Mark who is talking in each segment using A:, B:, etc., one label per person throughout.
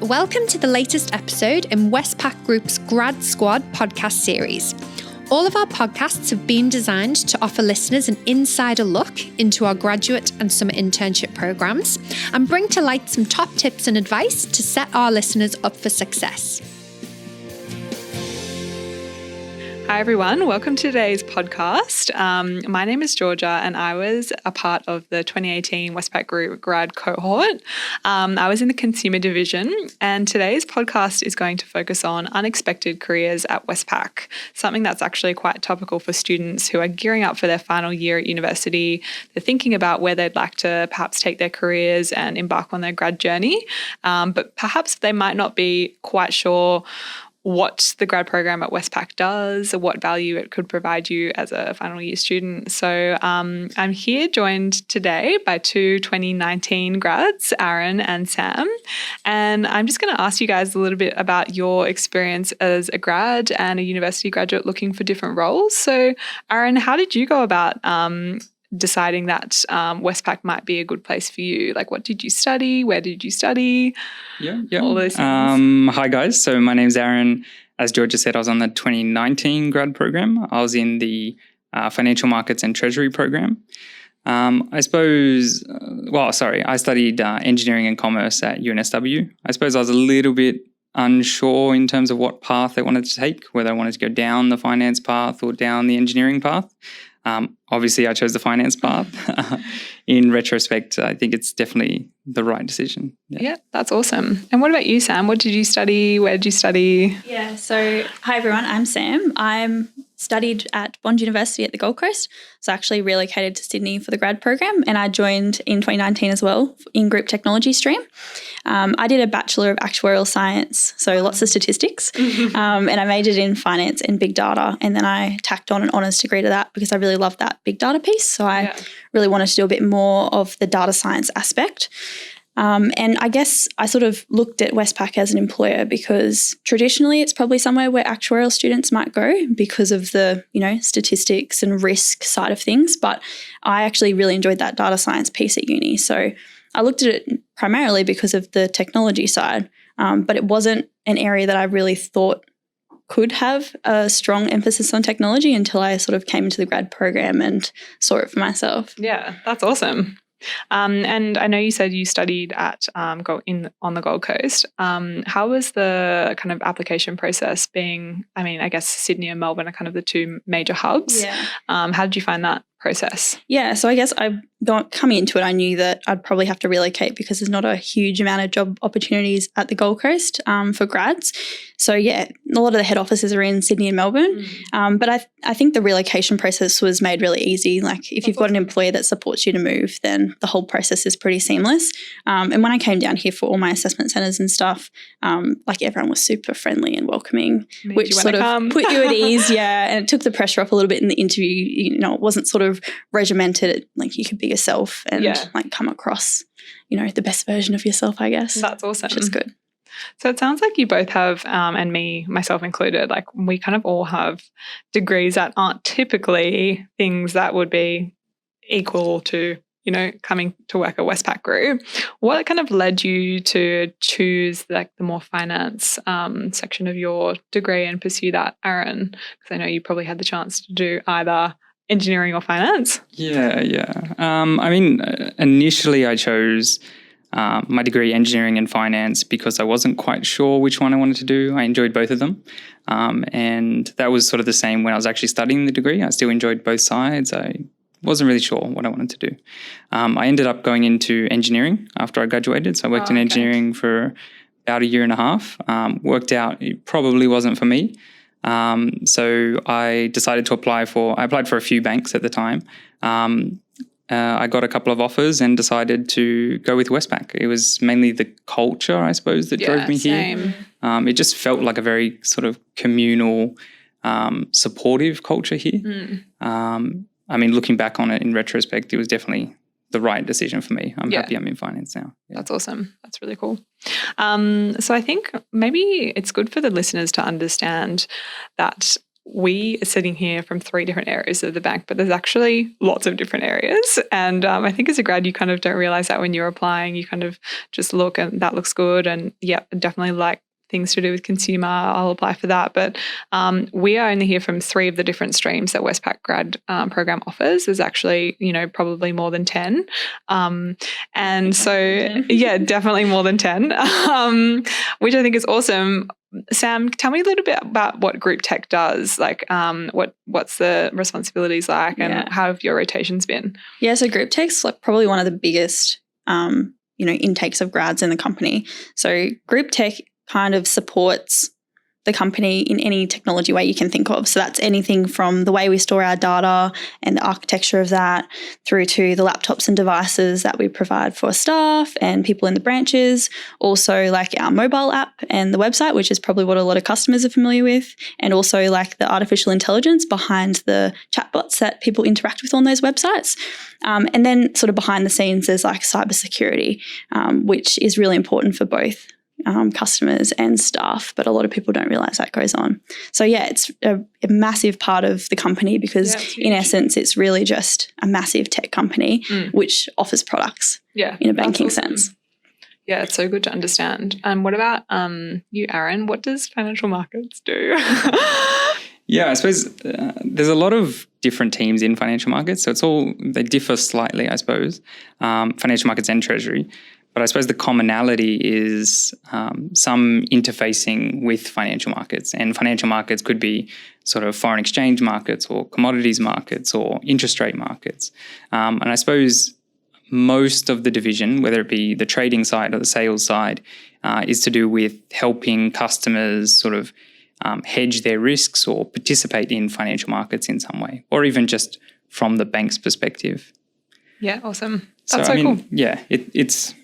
A: Welcome to the latest episode in Westpac Group's Grad Squad podcast series. All of our podcasts have been designed to offer listeners an insider look into our graduate and summer internship programs and bring to light some top tips and advice to set our listeners up for success.
B: Hi everyone, welcome to today's podcast. My name is Georgia and I was a part of the 2018 Westpac Group grad cohort. I was in the consumer division and today's podcast is going to focus on unexpected careers at Westpac, something that's actually quite topical for students who are gearing up for their final year at university. They're thinking about where they'd like to perhaps take their careers and embark on their grad journey, but perhaps they might not be quite sure what the grad program at Westpac does, or what value it could provide you as a final year student. So I'm here joined today by two 2019 grads, Aaron and Sam. And I'm just going to ask you guys a little bit about your experience as a grad and a university graduate looking for different roles. So Aaron, how did you go about deciding that Westpac might be a good place for you? Like, what did you study? Where did you study?
C: Yeah.
B: All those things.
C: Hi guys. So my name's Aaron. As Georgia said, I was on the 2019 grad program. I was in the financial markets and treasury program. I studied engineering and commerce at UNSW. I suppose I was a little bit unsure in terms of what path I wanted to take, whether I wanted to go down the finance path or down the engineering path. Obviously, I chose the finance path. In retrospect, I think it's definitely the right decision.
B: Yeah, that's awesome. And what about you, Sam? What did you study? Where did you study?
D: Yeah, so hi everyone, I'm Sam. I'm studied at Bond University at the Gold Coast. So I actually relocated to Sydney for the grad program and I joined in 2019 as well in group technology stream. I did a Bachelor of Actuarial Science, so lots of statistics, and I majored in finance and big data, and then I tacked on an honours degree to that because I really loved that big data piece. So I really wanted to do a bit more of the data science aspect. And I guess I sort of looked at Westpac as an employer because traditionally it's probably somewhere where actuarial students might go because of the, statistics and risk side of things. But I actually really enjoyed that data science piece at uni. So I looked at it primarily because of the technology side, but it wasn't an area that I really thought could have a strong emphasis on technology until I sort of came into the grad program and saw it for myself.
B: Yeah, that's awesome. And I know you said you studied at on the Gold Coast. How was the kind of application process being, I guess Sydney and Melbourne are kind of the two major hubs. Yeah. How did you find that process?
D: Yeah, so I guess coming into it, I knew that I'd probably have to relocate because there's not a huge amount of job opportunities at the Gold Coast for grads. So yeah, a lot of the head offices are in Sydney and Melbourne. But I think the relocation process was made really easy. Like if you've got an employer that supports you to move, then the whole process is pretty seamless. And when I came down here for all my assessment centres and stuff, everyone was super friendly and welcoming, which sort of put you at ease. Yeah, and it took the pressure off a little bit in the interview. It wasn't sort of regimented. Like you could be yourself and come across, the best version of yourself, I guess.
B: That's awesome.
D: Which is good.
B: So it sounds like you both have, and myself included, like we kind of all have degrees that aren't typically things that would be equal to, coming to work at Westpac Group. What kind of led you to choose the more finance section of your degree and pursue that, Aaron? Because I know you probably had the chance to do either engineering or finance.
C: Yeah. Initially I chose my degree engineering and finance because I wasn't quite sure which one I wanted to do. I enjoyed both of them. And that was sort of the same when I was actually studying the degree. I still enjoyed both sides. I wasn't really sure what I wanted to do. I ended up going into engineering after I graduated. So I worked in engineering for about a year and a half. Worked out it probably wasn't for me. So I decided to I applied for a few banks at the time. I got a couple of offers and decided to go with Westpac. It was mainly the culture, I suppose, that drove me here. It just felt like a very sort of communal, supportive culture here. Looking back on it in retrospect, it was definitely the right decision for me. I'm happy I'm in finance now. Yeah.
B: That's awesome. That's really cool. So I think maybe it's good for the listeners to understand that we are sitting here from 3 different areas of the bank, but there's actually lots of different areas. And I think as a grad, you kind of don't realize that when you're applying. You kind of just look and that looks good. And yeah, definitely like things to do with consumer, I'll apply for that. But we are only here from 3 of the different streams that Westpac grad program offers. There's actually, probably more than 10. And so, yeah, definitely more than 10, which I think is awesome. Sam, tell me a little bit about what Group Tech does. Like, what's the responsibilities like, and how have your rotations been?
D: Yeah, so Group Tech's like probably one of the biggest, intakes of grads in the company. So Group Tech kind of supports the company in any technology way you can think of. So that's anything from the way we store our data and the architecture of that, through to the laptops and devices that we provide for staff and people in the branches. Also like our mobile app and the website, which is probably what a lot of customers are familiar with. And also like the artificial intelligence behind the chatbots that people interact with on those websites. And then sort of behind the scenes, there's like cybersecurity, which is really important for both customers and staff, but a lot of people don't realize that goes on. So yeah, it's a massive part of the company because in essence, it's really just a massive tech company which offers products in a banking sense.
B: Yeah, it's so good to understand. What about you, Aaron? What does financial markets do?
C: Yeah, I suppose there's a lot of different teams in financial markets. So they differ slightly, I suppose, financial markets and treasury. But I suppose the commonality is some interfacing with financial markets. And financial markets could be sort of foreign exchange markets or commodities markets or interest rate markets. And I suppose most of the division, whether it be the trading side or the sales side, is to do with helping customers sort of hedge their risks or participate in financial markets in some way, or even just from the bank's perspective.
B: Yeah, awesome. That's so cool.
C: Yeah, it's...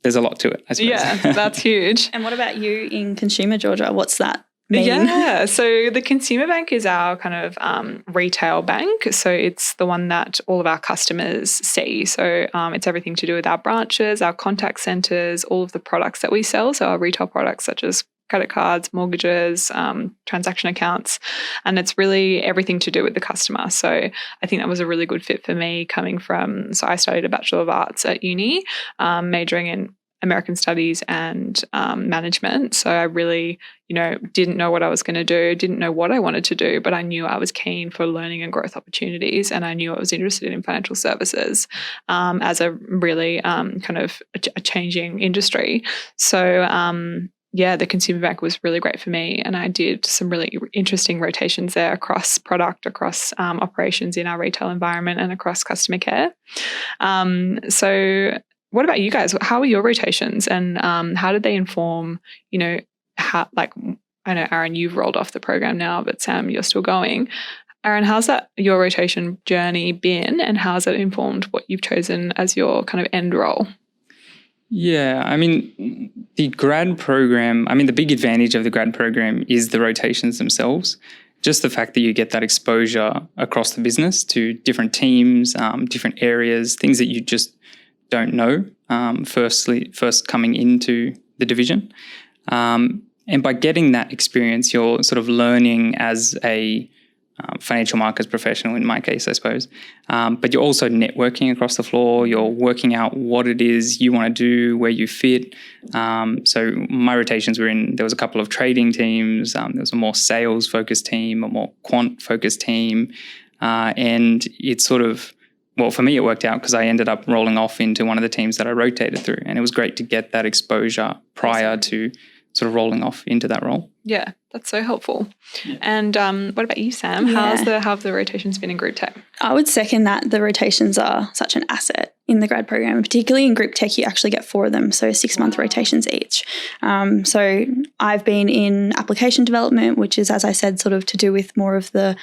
C: There's a lot to it, I suppose.
B: Yeah, that's huge.
D: And what about you in consumer, Georgia? What's that mean?
B: Yeah, so the consumer bank is our kind of retail bank. So it's the one that all of our customers see. So it's everything to do with our branches, our contact centers, all of the products that we sell. So our retail products such as credit cards, mortgages, transaction accounts, and it's really everything to do with the customer. So I think that was a really good fit for me coming from, so I studied a Bachelor of Arts at uni, majoring in American Studies and management. So I really, didn't know what I was going to do, didn't know what I wanted to do, but I knew I was keen for learning and growth opportunities, and I knew I was interested in financial services as a really kind of a changing industry. So the consumer bank was really great for me, and I did some really interesting rotations there across product, across operations in our retail environment, and across customer care. So what about you guys? How were your rotations, and how did they inform, how, like, I know, Aaron, you've rolled off the program now, but Sam, you're still going. Aaron, how's that your rotation journey been, and how's it informed what you've chosen as your kind of end role?
C: Yeah, I mean, the grad program, the big advantage of the grad program is the rotations themselves. Just the fact that you get that exposure across the business to different teams, different areas, things that you just don't know first coming into the division. And by getting that experience, you're sort of learning as a financial markets professional, in my case, I suppose. But you're also networking across the floor. You're working out what it is you want to do, where you fit. So my rotations were there was a couple of trading teams. There was a more sales-focused team, a more quant-focused team. And it's sort of, well, for me, it worked out because I ended up rolling off into one of the teams that I rotated through. And it was great to get that exposure prior to sort of rolling off into that role.
B: Yeah, that's so helpful. Yeah. And what about you, Sam? How have the rotations been in Group Tech?
D: I would second that the rotations are such an asset in the grad program, and particularly in Group Tech, you actually get 4 of them, so 6-month rotations each. So I've been in application development, which is, as I said, sort of to do with more of the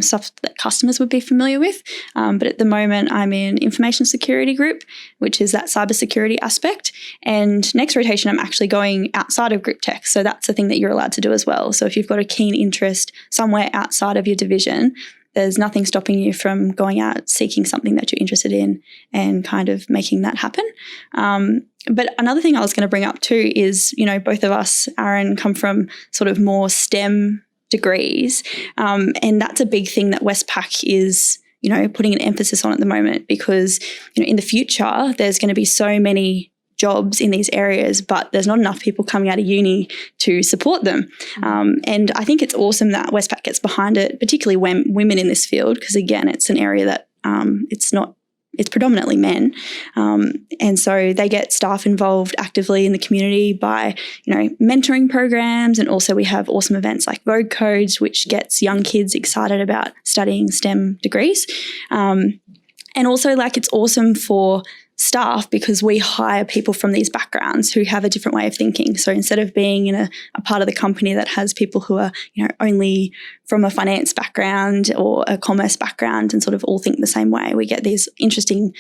D: stuff that customers would be familiar with. But at the moment, I'm in information security group, which is that cybersecurity aspect. And next rotation, I'm actually going outside of Group Tech. So that's the thing that you're allowed to do as well. So if you've got a keen interest somewhere outside of your division, there's nothing stopping you from going out, seeking something that you're interested in and kind of making that happen. But another thing I was going to bring up too is, both of us, Aaron, come from sort of more STEM degrees. And that's a big thing that Westpac is, putting an emphasis on at the moment, because, in the future, there's going to be so many jobs in these areas, but there's not enough people coming out of uni to support them. And I think it's awesome that Westpac gets behind it, particularly when women in this field, because again, it's an area that it's predominantly men. And so they get staff involved actively in the community by, mentoring programs. And also we have awesome events like Vogue Codes, which gets young kids excited about studying STEM degrees. And also it's awesome for staff because we hire people from these backgrounds who have a different way of thinking. So instead of being in a part of the company that has people who are, only from a finance background or a commerce background and sort of all think the same way, we get these interesting,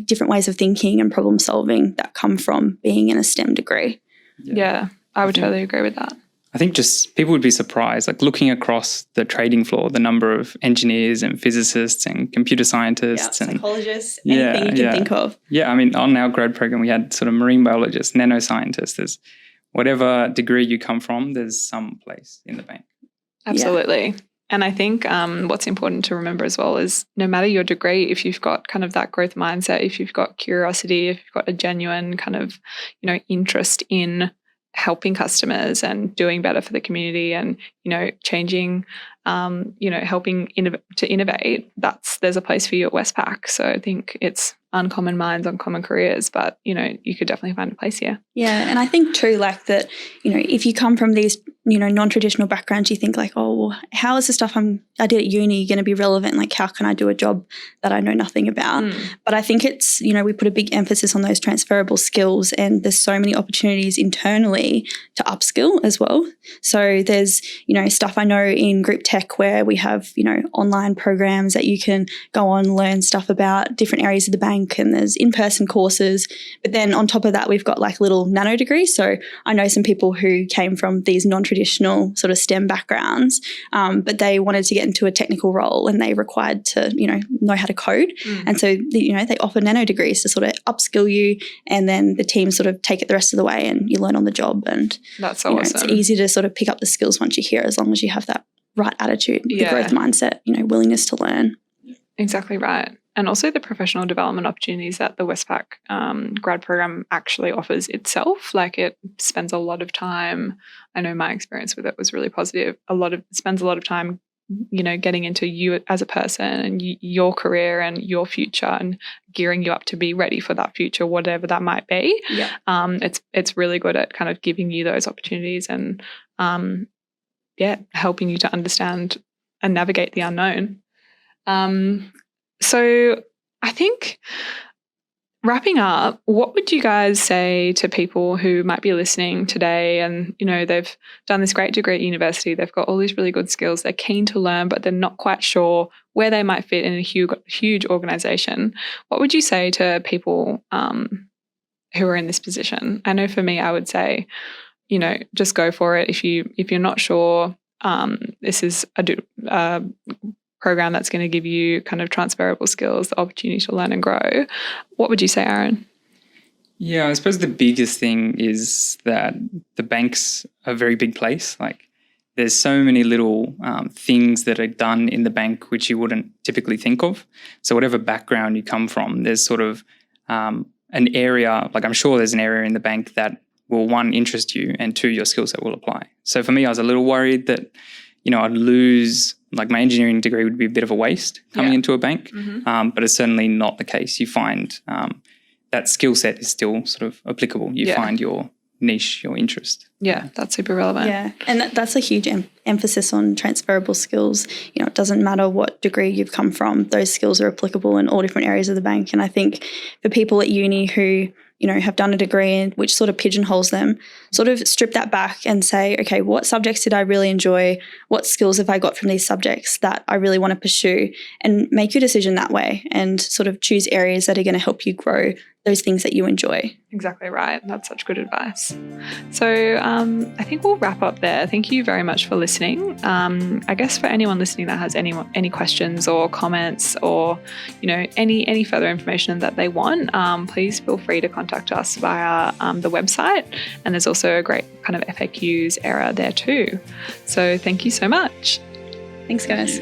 D: different ways of thinking and problem solving that come from being in a STEM degree.
B: Yeah, I would totally agree with that.
C: I think just people would be surprised, looking across the trading floor, the number of engineers and physicists and computer scientists and
D: psychologists, anything you can think of.
C: Yeah, I mean, on our grad program, we had sort of marine biologists, nanoscientists. There's whatever degree you come from, there's some place in the bank.
B: Absolutely. Yeah. And I think what's important to remember as well is no matter your degree, if you've got kind of that growth mindset, if you've got curiosity, if you've got a genuine kind of, interest in helping customers and doing better for the community and, changing, helping to innovate, there's a place for you at Westpac. So I think it's uncommon minds, uncommon careers, but, you could definitely find a place here.
D: Yeah. And I think too, that, if you come from these, non-traditional backgrounds, you think oh, well, how is the stuff I did at uni going to be relevant? How can I do a job that I know nothing about? But I think it's, we put a big emphasis on those transferable skills, and there's so many opportunities internally to upskill as well. So there's, stuff I know in group tech where we have, online programs that you can go on, learn stuff about different areas of the bank, and there's in-person courses. But then on top of that, we've got little nano degrees. So I know some people who came from these non-traditional sort of STEM backgrounds, but they wanted to get into a technical role and they required to, know how to code. And so, they offer nano degrees to sort of upskill you, and then the team sort of take it the rest of the way and you learn on the job. And
B: that's awesome.
D: It's easy to sort of pick up the skills once you're here, as long as you have that right attitude, the growth mindset, willingness to learn.
B: Exactly right. And also the professional development opportunities that the Westpac grad program actually offers itself. It spends a lot of time, I know my experience with it was really positive, spends a lot of time, getting into you as a person and your career and your future and gearing you up to be ready for that future, whatever that might be.
D: Yeah.
B: It's really good at kind of giving you those opportunities and, helping you to understand and navigate the unknown. So I think wrapping up, what would you guys say to people who might be listening today and, they've done this great degree at university, they've got all these really good skills, they're keen to learn, but they're not quite sure where they might fit in a huge organization. What would you say to people who are in this position? I know for me, I would say, just go for it. If you're not sure, this is a program that's going to give you kind of transferable skills, the opportunity to learn and grow. What would you say, Aaron?
C: Yeah, I suppose the biggest thing is that the bank's a very big place. There's so many little things that are done in the bank which you wouldn't typically think of. So whatever background you come from, there's sort of an area, I'm sure there's an area in the bank that will, one, interest you, and two, your skill set will apply. So for me, I was a little worried that, I'd lose, my engineering degree would be a bit of a waste coming into a bank, but it's certainly not the case. You find that skill set is still sort of applicable. You find your niche, your interest.
B: Yeah, that's super relevant.
D: Yeah, and that's a huge emphasis on transferable skills. It doesn't matter what degree you've come from, those skills are applicable in all different areas of the bank. And I think for people at uni who have done a degree which sort of pigeonholes them, sort of strip that back and say, okay, what subjects did I really enjoy? What skills have I got from these subjects that I really want to pursue? And make your decision that way and sort of choose areas that are going to help you grow those things that you enjoy.
B: Exactly right. That's such good advice. So I think we'll wrap up there. Thank you very much for listening. I guess for anyone listening that has any questions or comments or, any further information that they want, please feel free to contact us via the website. And there's also a great kind of FAQs area there too. So thank you so much.
D: Thanks, guys.